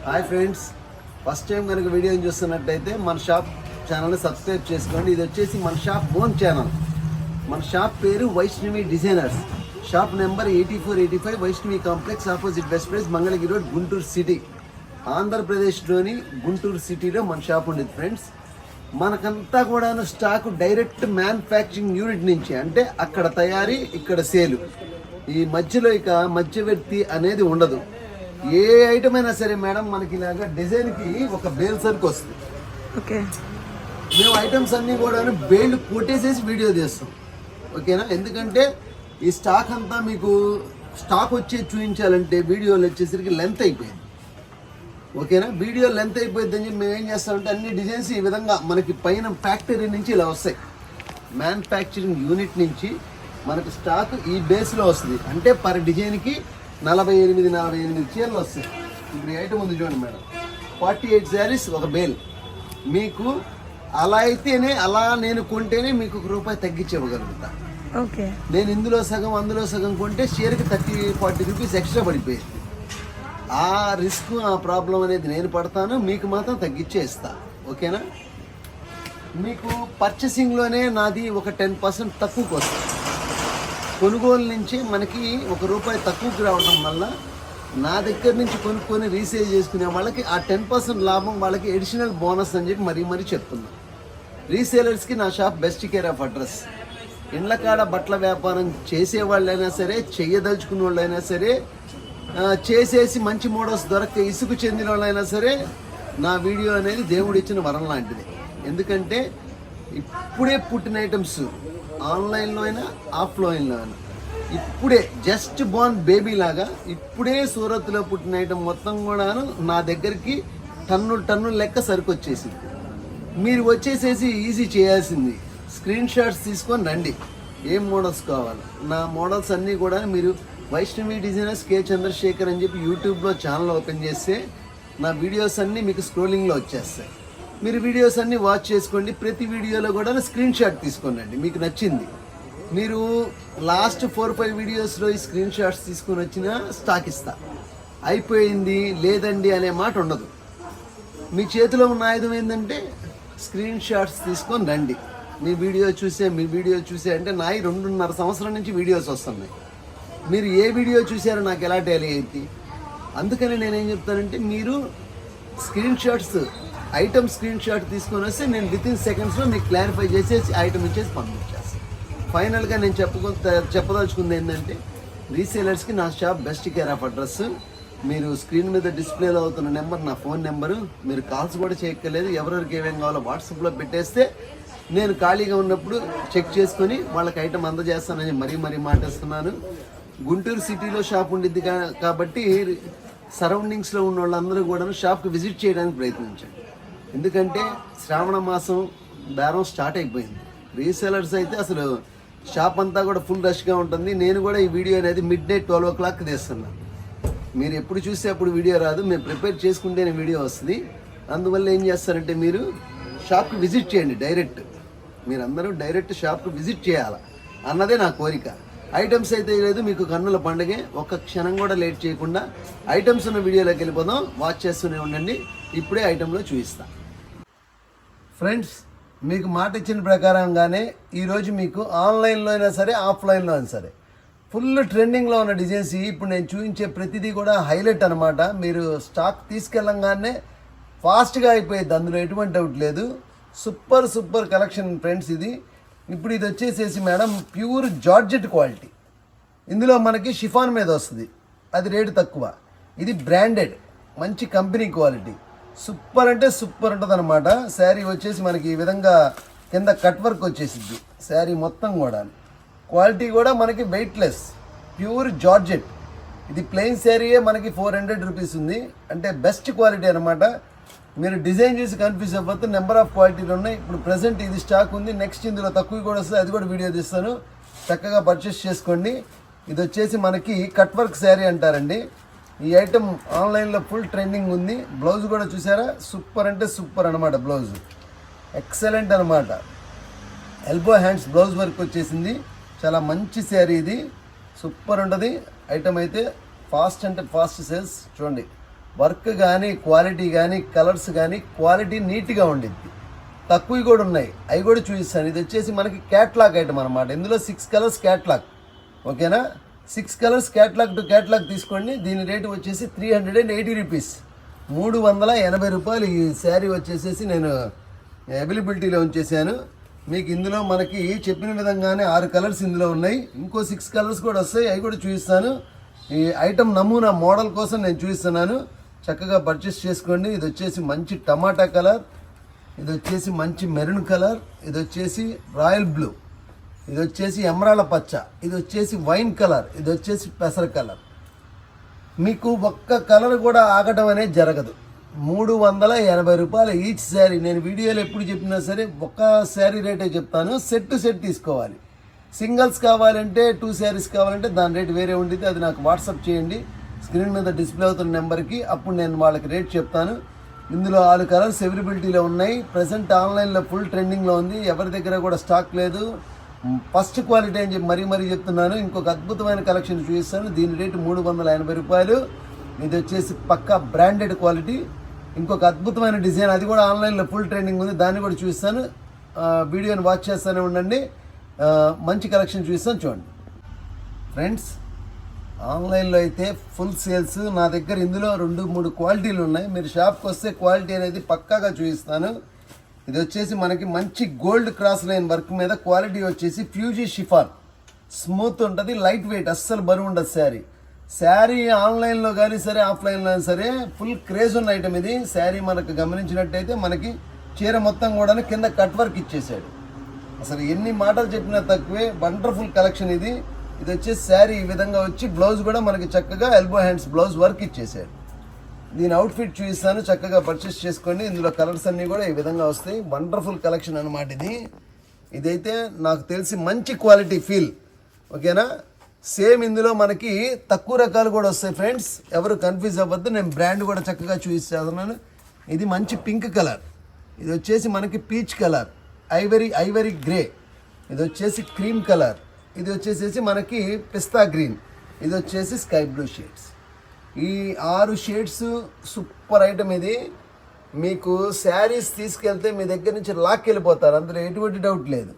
Hi friends, first time కనుక వీడియోని చూస్తున్నట్టయితే మన షాప్ ఛానల్ని సబ్స్క్రైబ్ చేసుకోండి. ఇది వచ్చేసి మన షాప్ ఓన్ ఛానల్. మన షాప్ పేరు Vaishnavi designers. Shop number 8485 Vaishnavi complex, opposite Best Price, Mangalagiri road, Guntur city, ఆంధ్రప్రదేశ్లోని గుంటూరు సిటీలో మన షాప్ ఉండేది ఫ్రెండ్స్. మనకంతా కూడా స్టాక్ డైరెక్ట్ మ్యానుఫ్యాక్చరింగ్ యూనిట్ నుంచి, అంటే అక్కడ తయారీ ఇక్కడ సేలు. ఈ మధ్యలో ఇక మధ్యవర్తి అనేది ఉండదు. ఏ ఐటమ్ అయినా సరే మేడం మనకి ఇలాగా డిజైన్కి ఒక బేల్ సరుకు వస్తుంది. ఓకే, మేము ఐటమ్స్ అన్నీ కూడా బేళ్ళు కొట్టేసేసి వీడియో తీస్తాం. ఓకేనా? ఎందుకంటే ఈ స్టాక్ అంతా మీకు స్టాక్ వచ్చేది చూపించాలంటే వీడియోలు వచ్చేసరికి లెంత్ అయిపోయింది. ఓకేనా? వీడియో లెంత్ అయిపోయింది అని చెప్పి మేము ఏం చేస్తామంటే అన్ని డిజైన్స్ ఈ విధంగా మనకి పైన ఫ్యాక్టరీ నుంచి ఇలా వస్తాయి. మ్యానుఫ్యాక్చరింగ్ యూనిట్ నుంచి మనకి స్టాక్ ఈ బేస్లో వస్తుంది. అంటే పర్ డిజైన్కి 48 చీరలు వస్తాయి. ఇప్పుడు ఐటమ్ ఉంది చూడండి మేడం, 48 శారీస్ ఒక బేల్. మీకు అలా అయితేనే, అలా నేను కొంటేనే మీకు ₹1 తగ్గించి ఇవ్వగలుగుతా. ఓకే, నేను ఇందులో సగం అందులో సగం కొంటే చీరకి 30-40 రూపీస్ ఎక్స్ట్రా పడిపోయింది. ఆ రిస్క్, ఆ ప్రాబ్లం అనేది నేను పడతాను, మీకు మాత్రం తగ్గించే ఇస్తా. ఓకేనా? మీకు పర్చేసింగ్లోనే నాది ఒక 10% తక్కువకి వస్తుంది. కొనుగోలు నుంచి మనకి ₹1 తక్కువకి రావడం వల్ల నా దగ్గర నుంచి కొనుక్కొని రీసేల్ చేసుకునే వాళ్ళకి ఆ 10% లాభం వాళ్ళకి ఎడిషనల్ బోనస్ అని చెప్పి మరీ చెప్తున్నాను. రీసేలర్స్కి నా shop best care of address. ఇండ్ల కాడ బట్టల వ్యాపారం చేసే వాళ్ళైనా సరే, చెయ్యదలుచుకున్న వాళ్ళైనా సరే, చేసేసి మంచి మోడల్స్ దొరక్క ఇసుకు చెందిన వాళ్ళైనా సరే, నా వీడియో అనేది దేవుడు ఇచ్చిన వరం లాంటిది. ఎందుకంటే ఇప్పుడే పుట్టిన ఐటమ్స్ ఆన్లైన్లో అయినా ఆఫ్లైన్లో అయినా, ఇప్పుడే జస్ట్ బోర్న్ బేబీ లాగా ఇప్పుడే సూరత్లో పుట్టిన ఐటమ్ మొత్తం కూడాను నా దగ్గరికి టన్నులు లెక్క సరుకు వచ్చేసింది. మీరు వచ్చేసేసి ఈజీ చేయాల్సింది స్క్రీన్ షాట్స్ తీసుకొని రండి. ఏం మోడల్స్ కావాలి, నా మోడల్స్ అన్నీ కూడా మీరు వైష్ణవి డిజైనర్స్ కే చంద్రశేఖర్ అని చెప్పి యూట్యూబ్లో ఛానల్ ఓపెన్ చేస్తే నా వీడియోస్ అన్నీ మీకు స్క్రోలింగ్లో వచ్చేస్తాయి. మీరు వీడియోస్ అన్నీ వాచ్ చేసుకోండి. ప్రతి వీడియోలో కూడా స్క్రీన్ షాట్ తీసుకోండి. మీకు నచ్చింది మీరు లాస్ట్ 4-5 వీడియోస్లో ఈ స్క్రీన్ షాట్స్ తీసుకొని వచ్చినా స్టాక్ ఇస్తా. అయిపోయింది లేదండి అనే మాట ఉండదు. మీ చేతిలో ఉన్న ఆయుధం ఏంటంటే స్క్రీన్ షాట్స్ తీసుకొని రండి. మీ వీడియో చూసే అంటే నా 2.5 సంవత్సరం నుంచి వీడియోస్ వస్తున్నాయి. మీరు ఏ వీడియో చూసారో నాకు ఎలా టేలీ అయింది. అందుకని నేనేం చెప్తానంటే మీరు screen shots, item screen shot తీసుకొని వస్తే నేను వితిన్ సెకండ్స్లో మీకు క్లారిఫై చేసేసి ఐటమ్ ఇచ్చేసి పంపించేస్తాను. ఫైనల్గా నేను చెప్పదలుచుకుంది ఏంటంటే రీసేలర్స్కి నా shop best care of address. మీరు స్క్రీన్ మీద డిస్ప్లేలో అవుతున్న నెంబర్ నా ఫోన్ నెంబరు. మీరు కాల్స్ కూడా చేయక్కర్లేదు. ఎవరెవరికి ఏమేం కావాలో వాట్సాప్లో పెట్టేస్తే నేను ఖాళీగా ఉన్నప్పుడు చెక్ చేసుకొని వాళ్ళకి ఐటమ్ అందజేస్తానని మరీ మాటిస్తున్నాను. గుంటూరు సిటీలో షాప్ ఉండిద్ది కాబట్టి సరౌండింగ్స్లో ఉన్న వాళ్ళందరూ కూడా షాప్కి విజిట్ చేయడానికి ప్రయత్నించండి. ఎందుకంటే శ్రావణ మాసం బేరం స్టార్ట్ అయిపోయింది. రీసేలర్స్ అయితే అసలు షాప్ అంతా కూడా ఫుల్ రష్గా ఉంటుంది. నేను కూడా ఈ వీడియో అనేది midnight 12 o'clock తీస్తున్నాను. మీరు ఎప్పుడు చూస్తే అప్పుడు వీడియో రాదు, మేము ప్రిపేర్ చేసుకుంటేనే వీడియో వస్తుంది. అందువల్ల ఏం చేస్తారంటే మీరు షాప్కి విజిట్ చేయండి. మీరందరూ డైరెక్ట్ షాప్కి విజిట్ చేయాలి అన్నదే నా కోరిక. ఐటమ్స్ అయితే లేదు, మీకు కన్నుల పండుగే. ఒక్క క్షణం కూడా లేట్ చేయకుండా ఐటమ్స్ ఉన్న వీడియోలోకి వెళ్ళిపోదాం. వాచ్ చేస్తూనే ఉండండి. ఇప్పుడే ఐటెంలో చూపిస్తా. ఫ్రెండ్స్, మీకు మాట ఇచ్చిన ప్రకారంగానే ఈరోజు మీకు ఆన్లైన్లో అయినా సరే, ఆఫ్లైన్లో అయినా సరే ఫుల్ ట్రెండింగ్లో ఉన్న డిజైన్స్ ఇప్పుడు నేను చూపించే ప్రతిదీ కూడా హైలైట్ అనమాట. మీరు స్టాక్ తీసుకెళ్ళంగానే ఫాస్ట్గా అయిపోయింది, అందులో ఎటువంటి డౌట్ లేదు. Super collection friends. ఇప్పుడు ఇది వచ్చేసేసి మేడం ప్యూర్ జార్జెట్ క్వాలిటీ. ఇందులో మనకి షిఫాన్ మీద వస్తుంది, అది రేటు తక్కువ. ఇది బ్రాండెడ్ మంచి కంపెనీ క్వాలిటీ. సూపర్ అంటే సూపర్ ఉంటుంది అనమాట. శారీ వచ్చేసి మనకి ఈ విధంగా కింద కట్ వర్క్ వచ్చేసిద్ది. శారీ మొత్తం కూడా క్వాలిటీ కూడా మనకి వెయిట్లెస్ ప్యూర్ జార్జెట్. ఇది ప్లెయిన్ శారీయే మనకి 400 రూపీస్ ఉంది. అంటే బెస్ట్ క్వాలిటీ అనమాట. మీరు డిజైన్ చేసి కన్ఫ్యూజ్ అవ్వద్దు, నెంబర్ ఆఫ్ క్వాలిటీలు ఉన్నాయి. ఇప్పుడు ప్రజెంట్ ఇది స్టాక్ ఉంది, నెక్స్ట్ ఇందులో తక్కువ కూడా వస్తుంది, అది కూడా వీడియో తీస్తాను. చక్కగా పర్చేస్ చేసుకోండి. ఇది వచ్చేసి మనకి కట్ వర్క్ శారీ అంటారండి. ఈ ఐటమ్ ఆన్లైన్లో ఫుల్ ట్రెండింగ్ ఉంది. బ్లౌజ్ కూడా చూసారా, సూపర్ అంటే సూపర్ అనమాట. బ్లౌజ్ ఎక్సలెంట్ అనమాట. ఎల్బో హ్యాండ్స్ బ్లౌజ్ వర్క్ వచ్చేసింది. చాలా మంచి శారీ ఇది, సూపర్ ఉంటుంది ఐటమ్. అయితే ఫాస్ట్ అంటే ఫాస్ట్ సేల్స్. చూడండి వర్క్ కానీ క్వాలిటీ కానీ కలర్స్ కానీ క్వాలిటీ నీట్గా ఉండిద్ది. తక్కువ కూడా ఉన్నాయి, అవి కూడా చూపిస్తాను. ఇది వచ్చేసి మనకి క్యాట్లాగ్ ఐటమ్ అనమాట. ఇందులో 6 కలర్స్ క్యాట్లాగ్, ఓకేనా. 6 కలర్స్ క్యాట్లాగ్ టు క్యాట్లాగ్ తీసుకోండి. దీని రేటు వచ్చేసి 380 రూపీస్, 380 రూపాయలు. ఈ శారీ వచ్చేసేసి నేను అవైలబిలిటీలో ఉంచేసాను మీకు. ఇందులో మనకి చెప్పిన విధంగానే 6 కలర్స్ ఇందులో ఉన్నాయి. ఇంకో 6 కలర్స్ కూడా వస్తాయి, అవి కూడా చూపిస్తాను. ఈ ఐటమ్ నమూనా మోడల్ కోసం నేను చూపిస్తున్నాను. చక్కగా పర్చేస్ చేసుకోండి. ఇది వచ్చేసి మంచి టమాటా కలర్, ఇది వచ్చేసి మంచి మెరూన్ కలర్, ఇది వచ్చేసి రాయల్ బ్లూ, ఇది వచ్చేసి ఎమరాల పచ్చ, ఇది వచ్చేసి వైన్ కలర్, ఇది వచ్చేసి పెసర కలర్. మీకు ఒక్క కలర్ కూడా ఆగటం అనేది జరగదు. 380 రూపాయలు ఈచ్ శారీ. నేను వీడియోలో ఎప్పుడు చెప్పినా సరే ఒక్క శారీ రేటే చెప్తాను. సెట్ టు సెట్ తీసుకోవాలి. సింగిల్స్ కావాలంటే 2 శారీస్ కావాలంటే దాని రేట్ వేరే ఉంటుంది. అది నాకు వాట్సాప్ చేయండి స్క్రీన్ మీద డిస్ప్లే అవుతున్న నెంబర్కి, అప్పుడు నేను వాళ్ళకి రేట్ చెప్తాను. ఇందులో 6 కలర్స్ అవైలబిలిటీలో ఉన్నాయి. ప్రజెంట్ ఆన్లైన్లో ఫుల్ ట్రెండింగ్లో ఉంది. ఎవరి దగ్గర కూడా స్టాక్ లేదు. ఫస్ట్ క్వాలిటీ అని చెప్పి మరీ చెప్తున్నాను. ఇంకొక అద్భుతమైన కలెక్షన్ చూపిస్తాను. దీని రేటు 380 రూపాయలు. ఇది వచ్చేసి పక్కా బ్రాండెడ్ క్వాలిటీ. ఇంకొక అద్భుతమైన డిజైన్, అది కూడా ఆన్లైన్లో ఫుల్ ట్రెండింగ్ ఉంది, దాన్ని కూడా చూపిస్తాను. వీడియోని వాచ్ చేస్తూనే ఉండండి. మంచి కలెక్షన్ చూపిస్తాను, చూడండి ఫ్రెండ్స్. ఆన్లైన్లో అయితే ఫుల్ సేల్స్. నా దగ్గర ఇందులో 2-3 క్వాలిటీలు ఉన్నాయి. మీరు షాప్కి వస్తే క్వాలిటీ అనేది పక్కాగా చూపిస్తాను. ఇది వచ్చేసి మనకి మంచి గోల్డ్ క్రాస్ లైన్ వర్క్ మీద క్వాలిటీ వచ్చేసి ఫ్యూజీ షిఫాన్. స్మూత్ ఉంటుంది, లైట్ వెయిట్, అస్సలు బరువు ఉండదు శారీ. శారీ ఆన్లైన్లో కానీ సరే ఆఫ్లైన్లో సరే ఫుల్ క్రేజ్ ఉన్న ఐటమ్ ఇది. శారీ మనకు గమనించినట్టయితే మనకి చీర మొత్తం కూడా కింద కట్ వర్క్ ఇచ్చేసాడు. అసలు ఎన్ని మాటలు చెప్పినా తక్కువే. వండర్ఫుల్ కలెక్షన్ ఇది. ఇది వచ్చేసి శారీ ఈ విధంగా వచ్చి బ్లౌజ్ కూడా మనకి చక్కగా ఎల్బో హ్యాండ్స్ బ్లౌజ్ వర్క్ ఇచ్చేసాడు. దీని అవుట్ఫిట్ చూపిస్తాను, చక్కగా పర్చేస్ చేసుకోండి. ఇందులో కలర్స్ అన్నీ కూడా ఈ విధంగా వస్తాయి. వండర్ఫుల్ కలెక్షన్ అనమాట ఇది. ఇదైతే నాకు తెలిసి మంచి క్వాలిటీ ఫీల్, ఓకేనా. సేమ్ ఇందులో మనకి తక్కువ రకాలు కూడా వస్తాయి ఫ్రెండ్స్, ఎవరు కన్ఫ్యూజ్ అవ్వద్దు. నేను బ్రాండ్ కూడా చక్కగా చూపిస్తున్నాను. ఇది మంచి పింక్ కలర్, ఇది వచ్చేసి మనకి పీచ్ కలర్, ఐవరీ గ్రే, ఇది వచ్చేసి క్రీమ్ కలర్, ఇది వచ్చేసేసి మనకి పిస్తా గ్రీన్, ఇది వచ్చేసి స్కై బ్లూ షేడ్స్. ఈ 6 షేడ్స్ సూపర్ ఐటమ్ ఇది. మీకు శారీస్ తీసుకెళ్తే మీ దగ్గర నుంచి లాక్కెళ్ళిపోతారు, అందులో ఎటువంటి డౌట్ లేదు.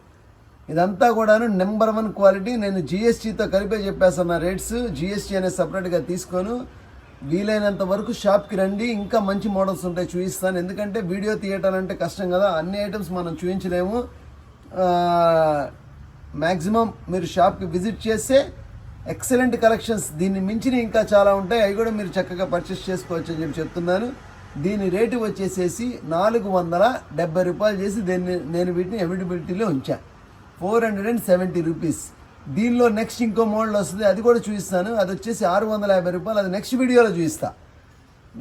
ఇదంతా కూడాను నెంబర్ 1 క్వాలిటీ. నేను జిఎస్టీతో కలిపే చెప్పేస్తున్నా రేట్స్. జిఎస్టీ అనేది సపరేట్గా తీసుకోను. వీలైనంత వరకు షాప్కి రండి, ఇంకా మంచి మోడల్స్ ఉంటాయి చూపిస్తాను. ఎందుకంటే వీడియో తీయటాలంటే కష్టం కదా, అన్ని ఐటమ్స్ మనం చూపించలేము. మ్యాక్సిమం మీరు షాప్కి విజిట్ చేస్తే ఎక్సలెంట్ కలెక్షన్స్, దీన్ని మించిన ఇంకా చాలా ఉంటాయి, అవి కూడా మీరు చక్కగా పర్చేస్ చేసుకోవచ్చు అని చెప్పి చెప్తున్నాను. దీని రేటు వచ్చేసేసి 470 రూపాయలు చేసి నేను వీటిని అవైలబిలిటీలో ఉంచాను. 470 రూపీస్. దీనిలో నెక్స్ట్ ఇంకో మోడల్ వస్తుంది, అది కూడా చూపిస్తాను. అది వచ్చేసి 650 రూపాయలు. అది నెక్స్ట్ వీడియోలో చూపిస్తా.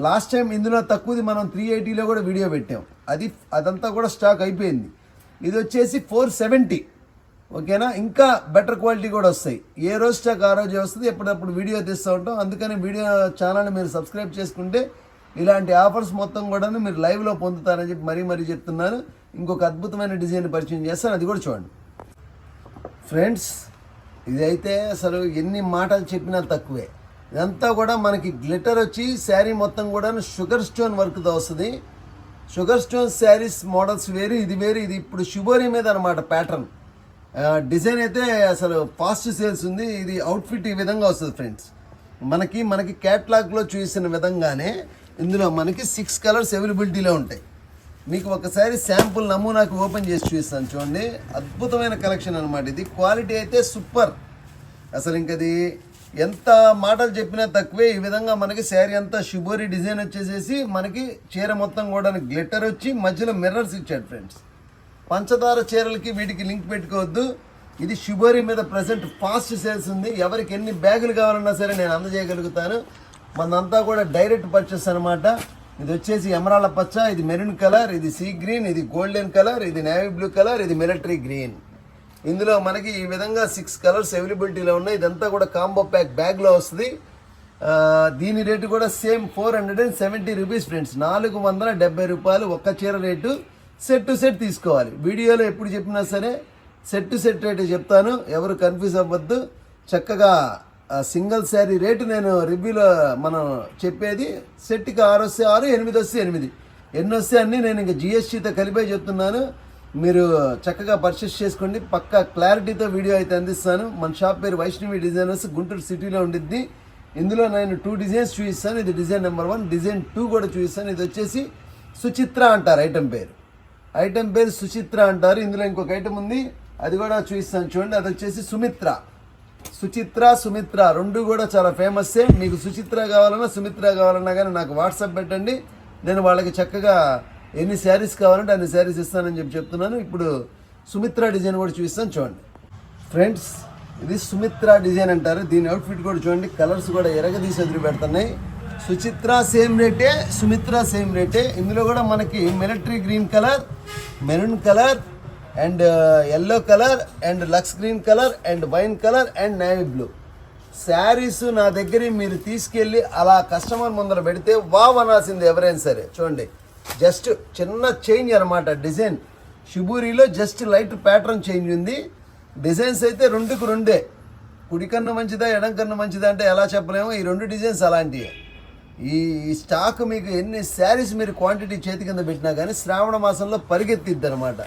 లాస్ట్ టైం ఇందులో తక్కువది మనం 380లో కూడా వీడియో పెట్టాం, అదంతా కూడా స్టాక్ అయిపోయింది. ఇది వచ్చేసి 470, ఓకేనా. ఇంకా బెటర్ క్వాలిటీ కూడా వస్తాయి. ఏ రోజు స్టాక్ ఆ రోజే వస్తుంది, ఎప్పుడప్పుడు వీడియో తీస్తూ ఉంటాం. అందుకని వీడియో ఛానల్ని మీరు సబ్స్క్రైబ్ చేసుకుంటే ఇలాంటి ఆఫర్స్ మొత్తం కూడా మీరు లైవ్లో పొందుతారని చెప్పి మరీ చెప్తున్నాను. ఇంకొక అద్భుతమైన డిజైన్ పరిచయం చేస్తాను, అది కూడా చూడండి ఫ్రెండ్స్. ఇదైతే అసలు ఎన్ని మాటలు చెప్పినా తక్కువే. ఇదంతా కూడా మనకి గ్లిటర్ వచ్చి శారీ మొత్తం కూడా షుగర్ స్టోన్ వర్క్తో వస్తుంది. షుగర్ స్టోన్ శారీస్ మోడల్స్ వేరు, ఇది వేరు. ఇది ఇప్పుడు షుగరీ మీద అనమాట ప్యాటర్న్. డిజైన్ అయితే అసలు ఫాస్ట్ సేల్స్ ఉంది. ఇది అవుట్ఫిట్ ఈ విధంగా వస్తుంది ఫ్రెండ్స్. మనకి క్యాట్లాగ్లో చూసిన విధంగానే ఇందులో మనకి 6 కలర్స్ అవైలబిలిటీలో ఉంటాయి. మీకు ఒకసారి శాంపుల్ నమూనాకు ఓపెన్ చేసి చూపిస్తాను, చూడండి. అద్భుతమైన కలెక్షన్ అనమాట ఇది. క్వాలిటీ అయితే సూపర్. అసలు ఇంకది ఎంత మాటలు చెప్పినా తక్కువే. ఈ విధంగా మనకి శారీ అంతా షుబోరీ డిజైన్ వచ్చేసేసి మనకి చీర మొత్తం కూడా గ్లిటర్ వచ్చి మధ్యలో మిర్రర్స్ ఇచ్చాడు ఫ్రెండ్స్. పంచదార చీరలకి వీటికి లింక్ పెట్టుకోవద్దు. ఇది షుబోరీ మీద ప్రజెంట్ ఫాస్ట్ సేల్స్ ఉంది. ఎవరికి ఎన్ని బ్యాగులు కావాలన్నా సరే నేను అందజేయగలుగుతాను. మనంతా కూడా డైరెక్ట్ పర్చేస్ అనమాట. ఇది వచ్చేసి ఎమరాల పచ్చ, ఇది మెరూన్ కలర్, ఇది సీ గ్రీన్, ఇది గోల్డెన్ కలర్, ఇది నేవీ బ్లూ కలర్, ఇది మిలిటరీ గ్రీన్. ఇందులో మనకి ఈ విధంగా 6 కలర్స్ అవైలబిలిటీలో ఉన్నాయి. ఇదంతా కూడా కాంబో ప్యాక్ బ్యాగ్లో వస్తుంది. దీని రేటు కూడా సేమ్ 470 రూపీస్ ఫ్రెండ్స్. 470 రూపాయలు ఒక్క చీర రేటు. సెట్ టు సెట్ తీసుకోవాలి. వీడియోలో ఎప్పుడు చెప్పినా సరే సెట్ టు సెట్ రేటు చెప్తాను, ఎవరు కన్ఫ్యూజ్ అవ్వద్దు. చక్కగా సింగిల్ శారీ రేటు నేను రివ్యూలో మనం చెప్పేది. సెట్కి 6 వస్తే 6, 8 వస్తే 8, ఎన్ని వస్తే అన్నీ నేను ఇంకా జిఎస్టీతో కలిపే చెప్తున్నాను. మీరు చక్కగా పర్చేస్ చేసుకోండి. పక్కా క్లారిటీతో వీడియో అయితే అందిస్తాను. మన షాప్ పేరు వైష్ణవి డిజైనర్స్, గుంటూరు సిటీలో ఉండిద్ది. ఇందులో నేను 2 డిజైన్స్ చూపిస్తాను. ఇది డిజైన్ నెంబర్ 1, డిజైన్ 2 కూడా చూపిస్తాను. ఇది వచ్చేసి సుచిత్ర అంటారు ఐటెం పేరు సుచిత్ర అంటారు. ఇందులో ఇంకొక ఐటెం ఉంది, అది కూడా చూపిస్తాను చూడండి. అది వచ్చేసి సుమిత్ర 2 కూడా చాలా ఫేమస్సే. మీకు సుచిత్ర కావాలన్నా సుమిత్ర కావాలన్నా కానీ నాకు వాట్సాప్ పెట్టండి. నేను వాళ్ళకి చక్కగా ఎన్ని శారీస్ కావాలంటే అన్ని శారీస్ ఇస్తానని చెప్తున్నాను. ఇప్పుడు సుమిత్ర డిజైన్ కూడా చూపిస్తాను చూడండి ఫ్రెండ్స్. ఇది సుమిత్ర డిజైన్ అంటారు. దీని అవుట్ఫిట్ కూడా చూడండి, కలర్స్ కూడా ఎరగదీసి ఎదురు పెడుతున్నాయి. సుచిత్ర సేమ్ రేటే, సుమిత్ర సేమ్ రేటే. ఇందులో కూడా మనకి military green colour, maroon colour and yellow colour and lux green colour and wine colour and navy blue saris నా దగ్గర మీరు తీసుకెళ్ళి అలా కస్టమర్ ముందర పెడితే వావ్ అనాల్సింది ఎవరైనా సరే. చూడండి, జస్ట్ చిన్న చేంజ్ అనమాట డిజైన్. షిబూరిలో జస్ట్ లైట్ ప్యాటర్న్ చేంజ్ ఉంది. డిజైన్స్ అయితే 2కు 2, కుడి కన్ను మంచిదా ఎడం కన్ను మంచిదా అంటే ఎలా చెప్పలేము. ఈ 2 డిజైన్స్ అలాంటివి. ఈ స్టాక్ మీకు ఎన్ని శారీస్ మీరు క్వాంటిటీ చేతి కింద పెట్టినా కానీ శ్రావణ మాసంలో పరిగెత్తిద్ది అనమాట.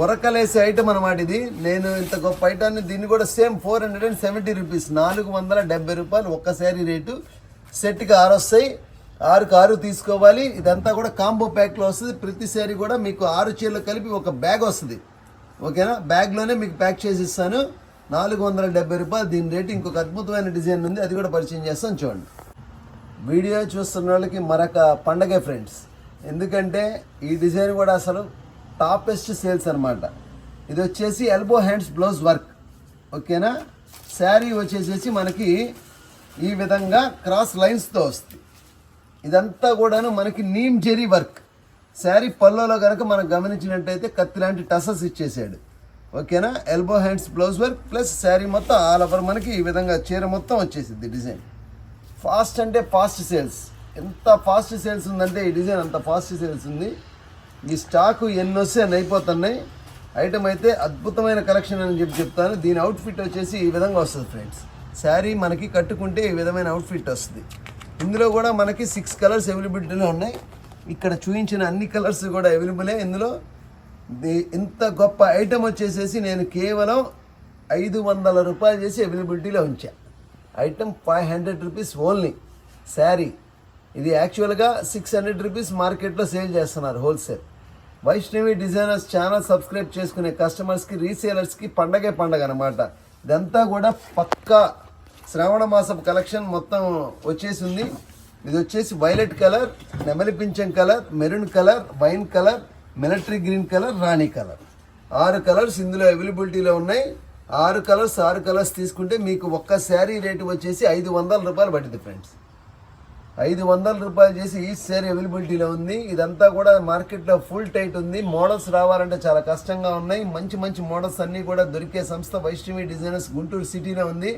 ఉరకలేసే ఐటమ్ అనమాట ఇది. నేను ఇంత గొప్ప ఐటాన్ని దీన్ని కూడా సేమ్ 470 రూపీస్, 470 రూపాయలు ఒక్క శారీ రేటు. సెట్కి 6 వస్తాయి, 6కు 6 తీసుకోవాలి. ఇదంతా కూడా కాంబో ప్యాక్లో వస్తుంది. ప్రతి శారీ కూడా మీకు 6 చీరలు కలిపి ఒక బ్యాగ్ వస్తుంది. ఓకేనా, బ్యాగ్లోనే మీకు ప్యాక్ చేసి ఇస్తాను. 470 రూపాయలు దీని రేటు. ఇంకొక అద్భుతమైన డిజైన్ ఉంది, అది కూడా పరిచయం చేస్తాను చూడండి. వీడియో చూస్తున్న వాళ్ళకి మరొక పండగే ఫ్రెండ్స్, ఎందుకంటే ఈ డిజైన్ కూడా అసలు టాపెస్ట్ సేల్స్ అనమాట. ఇది వచ్చేసి ఎల్బో హ్యాండ్స్ బ్లౌజ్ వర్క్. ఓకేనా, శారీ వచ్చేసేసి మనకి ఈ విధంగా క్రాస్ లైన్స్తో వస్తుంది. ఇదంతా కూడాను మనకి నీమ్ జెరీ వర్క్. శారీ పల్లోలో కనుక మనం గమనించినట్టయితే కత్తి లాంటి టసల్స్ ఇచ్చేసాడు. ఓకేనా, elbow hands blouse work plus sari మొత్తం ఆల్ ఓవర్ మనకి ఈ విధంగా చీర మొత్తం వచ్చేసింది డిజైన్. ఫాస్ట్ అంటే ఫాస్ట్ సేల్స్. ఎంత ఫాస్ట్ సేల్స్ ఉందంటే ఈ డిజైన్ అంత ఫాస్ట్ సేల్స్ ఉంది. ఈ స్టాకు ఎన్ని వస్తే అన్ని అయిపోతున్నాయి. ఐటమ్ అయితే అద్భుతమైన కలెక్షన్ అని చెప్తాను. దీని అవుట్ఫిట్ వచ్చేసి ఈ విధంగా వస్తుంది ఫ్రెండ్స్. శారీ మనకి కట్టుకుంటే ఈ విధమైన అవుట్ఫిట్ వస్తుంది. ఇందులో కూడా మనకి 6 కలర్స్ అవైలబిలిటీలో ఉన్నాయి. ఇక్కడ చూపించిన అన్ని కలర్స్ కూడా అవైలబులే. ఇందులో ఇంత గొప్ప ఐటమ్ వచ్చేసేసి నేను కేవలం 500 రూపాయలు చేసి అవైలబిలిటీలో ఉంచా. Item 500 rupees only sari. ఇది యాక్చువల్గా 600 రూపీస్ మార్కెట్లో సేల్ చేస్తున్నారు wholesale. Vaishnavi designers channel subscribe చేసుకునే కస్టమర్స్కి, రీసేలర్స్కి పండగే పండగ అనమాట. ఇదంతా కూడా పక్కా శ్రావణ మాసపు కలెక్షన్ మొత్తం వచ్చేసింది. ఇది వచ్చేసి వైలెట్ కలర్, నెమలి పింఛం colour, maroon colour, wine colour, military green colour, రాణి కలర్. 6 కలర్స్ ఇందులో అవైలబిలిటీలో ఉన్నాయి. 6 కలర్స్ తీసుకుంటే మీకు ఒక్క శారీ రేటు వచ్చేసి 500 రూపాయలు పడుతుంది ఫ్రెండ్స్. 500 రూపాయలు చేసి ఈ శారీ అవైలబిలిటీలో ఉంది. ఇదంతా కూడా మార్కెట్లో ఫుల్ టైట్ ఉంది. మోడల్స్ రావాలంటే చాలా కష్టంగా ఉన్నాయి. మంచి మంచి మోడల్స్ అన్నీ కూడా దొరికే సంస్థ వైష్ణవి డిజైనర్స్ గుంటూరు సిటీలో ఉంది.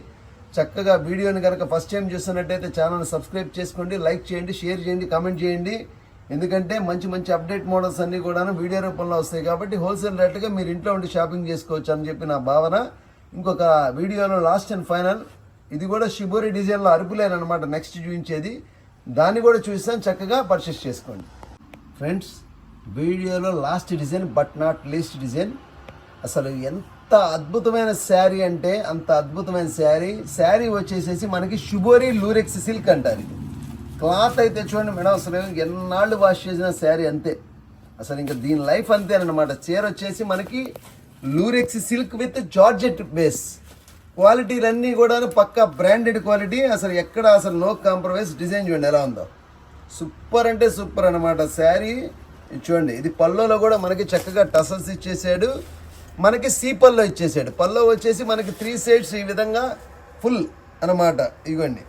చక్కగా వీడియోని కనుక ఫస్ట్ టైం చూస్తున్నట్టయితే ఛానల్ని సబ్స్క్రైబ్ చేసుకోండి, లైక్ చేయండి, షేర్ చేయండి, కామెంట్ చేయండి. ఎందుకంటే మంచి మంచి అప్డేట్ మోడల్స్ అన్నీ కూడా వీడియో రూపంలో వస్తాయి కాబట్టి హోల్సేల్ రేట్గా మీరు ఇంట్లో ఉండి షాపింగ్ చేసుకోవచ్చు అని చెప్పి నా భావన. ఇంకొక వీడియోలో లాస్ట్ అండ్ ఫైనల్, ఇది కూడా షిబోరి డిజైన్లో అరుపులేనమాట నెక్స్ట్ చూపించేది. దాన్ని కూడా చూస్తాను, చక్కగా పర్చేస్ చేసుకోండి ఫ్రెండ్స్. వీడియోలో last design but not least design. అసలు ఎంత అద్భుతమైన శారీ అంటే అంత అద్భుతమైన శారీ వచ్చేసేసి మనకి షిబోరి లూరెక్స్ సిల్క్ అంటారు. ఇది క్లాత్ అయితే చూడండి మేడం, అసలు ఎన్నాళ్ళు వాష్ చేసిన శారీ అంతే. అసలు ఇంకా దీని లైఫ్ అంతేనమాట. చీర వచ్చేసి మనకి lurex silk with georgette base. క్వాలిటీలన్నీ కూడా పక్కా బ్రాండెడ్ క్వాలిటీ. అసలు ఎక్కడ అసలు నో కాంప్రమైజ్. డిజైన్ చూడండి ఎలా ఉందో, సూపర్ అంటే సూపర్ అనమాట శారీ. చూడండి, ఇది పల్లోలో కూడా మనకి చక్కగా టసల్స్ ఇచ్చేసాడు. మనకి సీ పల్లో ఇచ్చేసాడు. పల్లో వచ్చేసి మనకి 3 సైడ్స్ ఈ విధంగా ఫుల్ అనమాట. ఇవ్వండి,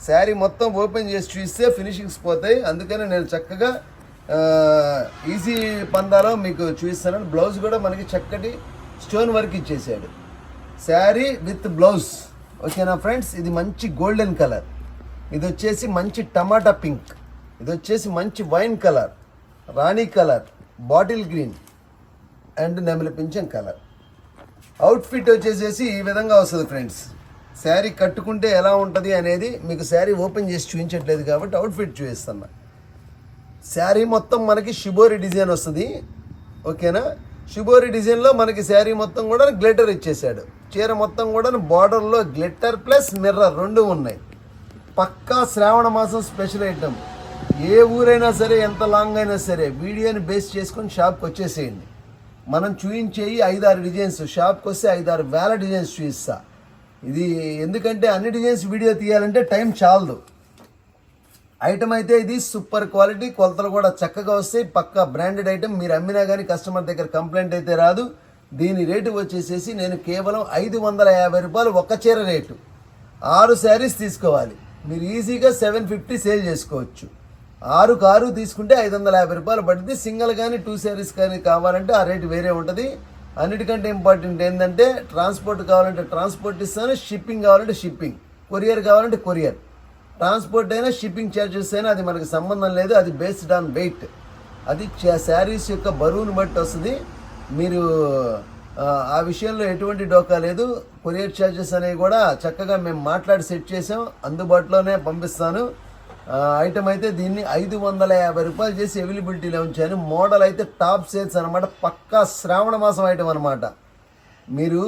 శారీ మొత్తం ఓపెన్ చేసి చూస్తే ఫినిషింగ్స్ పోతాయి. అందుకని నేను చక్కగా ఈజీ పందాలో మీకు చూపిస్తాను. బ్లౌజ్ కూడా మనకి చక్కటి స్టోన్ వర్క్ ఇచ్చేసాడు. Sari with blouse. ఓకేనా ఫ్రెండ్స్. ఇది మంచి గోల్డెన్ కలర్, ఇది వచ్చేసి మంచి టమాటా పింక్, ఇది వచ్చేసి మంచి వైన్ కలర్, రాణి కలర్, బాటిల్ గ్రీన్ అండ్ నెమలి పింఛం కలర్. అవుట్ఫిట్ వచ్చేసేసి ఈ విధంగా వస్తుంది ఫ్రెండ్స్. శారీ కట్టుకుంటే ఎలా ఉంటుంది అనేది మీకు శారీ ఓపెన్ చేసి చూపించట్లేదు కాబట్టి అవుట్ఫిట్ చూపిస్తున్నా. శారీ మొత్తం మనకి షిబోరి డిజైన్ వస్తుంది, ఓకేనా. షిబోరి డిజైన్లో మనకి శారీ మొత్తం కూడా గ్లిటర్ ఇచ్చేసాడు. చీర మొత్తం కూడా బార్డర్లో గ్లిటర్ ప్లస్ మిర్రర్ రెండు ఉన్నాయి. పక్కా శ్రావణ మాసం స్పెషల్ ఐటమ్. ఏ ఊరైనా సరే, ఎంత లాంగ్ అయినా సరే వీడియోని బేస్ చేసుకొని షాప్కి వచ్చేసేయండి. మనం చూయించేయి 5-6 డిజైన్స్, షాప్కి వస్తే 5-6 వేల డిజైన్స్ చూపిస్తా. ఇది ఎందుకంటే అన్ని డిజైన్స్ వీడియో తీయాలంటే టైం చాలదు. ఐటమ్ అయితే ఇది సూపర్ క్వాలిటీ, కొలతలు కూడా చక్కగా వస్తాయి. పక్కా బ్రాండెడ్ ఐటమ్. మీరు అమ్మినా కానీ కస్టమర్ దగ్గర కంప్లైంట్ అయితే రాదు. దీని రేటు వచ్చేసేసి నేను కేవలం 550 రూపాయలు ఒక చీర రేటు. 6 శారీస్ తీసుకోవాలి, మీరు ఈజీగా 750 సేల్ చేసుకోవచ్చు. 6 తీసుకుంటే 550 రూపాయలు పడుతుంది. సింగిల్ కానీ 2 శారీస్ కానీ కావాలంటే ఆ రేటు వేరే ఉంటుంది. అన్నిటికంటే ఇంపార్టెంట్ ఏంటంటే ట్రాన్స్పోర్ట్ కావాలంటే ట్రాన్స్పోర్ట్ ఇస్తాను, షిప్పింగ్ కావాలంటే షిప్పింగ్, కొరియర్ కావాలంటే కొరియర్. ట్రాన్స్పోర్ట్ అయినా షిప్పింగ్ ఛార్జెస్ అయినా అది మనకు సంబంధం లేదు. అది బేస్డ్ ఆన్ వెయిట్, అది శారీస్ యొక్క బరువును బట్టి వస్తుంది. మీరు ఆ విషయంలో ఎటువంటి డోకా లేదు. కొరియర్ ఛార్జెస్ అనేవి కూడా చక్కగా మేము మాట్లాడి సెట్ చేసాం, అందుబాటులోనే పంపిస్తాను. ఐటమ్ అయితే దీన్ని 550 రూపాయలు చేసి అవైలబిలిటీలో ఉంచాను. మోడల్ అయితే టాప్ సేల్స్ అనమాట, పక్కా శ్రావణ మాసం ఐటమ్ అనమాట. మీరు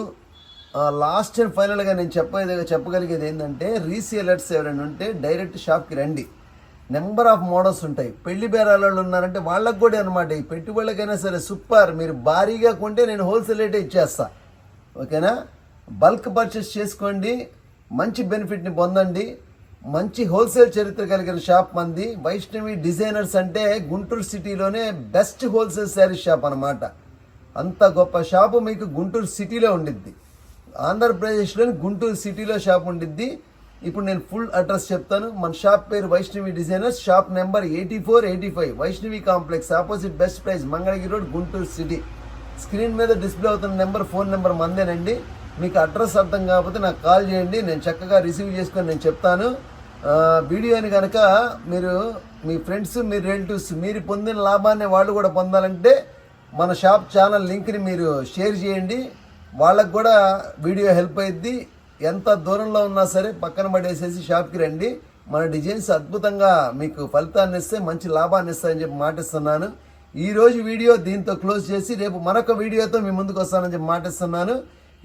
లాస్ట్ అండ్ ఫైనల్గా నేను చెప్పగలిగేది ఏంటంటే, రీసేలర్స్ ఎవరైనా ఉంటే డైరెక్ట్ షాప్కి రండి. నెంబర్ ఆఫ్ మోడల్స్ ఉంటాయి. పెళ్లి బేరాలలో ఉన్నారంటే వాళ్ళకు కూడా అనమాట. ఈ పెట్టుబడులకైనా సరే సూపర్. మీరు భారీగా కొంటే నేను హోల్సేల్ రేటే ఇచ్చేస్తా, ఓకేనా. బల్క్ పర్చేస్ చేసుకోండి, మంచి బెనిఫిట్ని పొందండి. మంచి హోల్సేల్ చరిత్ర కలిగిన షాప్ మంది. వైష్ణవి డిజైనర్స్ అంటే గుంటూరు సిటీలోనే బెస్ట్ హోల్సేల్ శారీ షాప్ అనమాట. అంత గొప్ప షాపు మీకు గుంటూరు సిటీలో ఉండిద్ది. ఆంధ్రప్రదేశ్లోని గుంటూరు సిటీలో షాప్ ఉండిద్ది. ఇప్పుడు నేను ఫుల్ అడ్రస్ చెప్తాను. మన షాప్ పేరు Vaishnavi designers, shop number 8485 Vaishnavi complex, opposite Best Price, Mangalagiri road, Guntur city. Screen మీద డిస్ప్లే అవుతున్న నెంబర్, ఫోన్ నెంబర్ మందేనండి. మీకు అడ్రస్ అర్థం కాకపోతే నాకు కాల్ చేయండి, నేను చక్కగా రిసీవ్ చేసుకొని నేను చెప్తాను. వీడియోని కనుక మీరు మీ ఫ్రెండ్స్, మీ రిలేటివ్స్, మీరు పొందిన లాభాన్ని వాళ్ళు కూడా పొందాలంటే మన షాప్ ఛానల్ లింక్ని మీరు షేర్ చేయండి. వాళ్ళకు కూడా వీడియో హెల్ప్ అయ్యిద్ది. ఎంత దూరంలో ఉన్నా సరే పక్కన పడేసేసి షాప్కి రండి. మన డిజైన్స్ అద్భుతంగా మీకు ఫలితాన్ని ఇస్తే, మంచి లాభాన్ని ఇస్తాయని చెప్పి మాటిస్తున్నాను. ఈరోజు వీడియో దీంతో క్లోజ్ చేసి రేపు మరొక వీడియోతో మీ ముందుకు వస్తానని చెప్పి మాటిస్తున్నాను.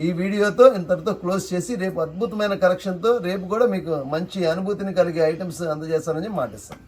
ఈ వీడియోతో ఇంతటితో క్లోజ్ చేసి రేపు అద్భుతమైన కలెక్షన్తో రేపు కూడా మీకు మంచి అనుభూతిని కలిగే ఐటమ్స్ అందజేస్తానని చెప్పి మాటిస్తాను.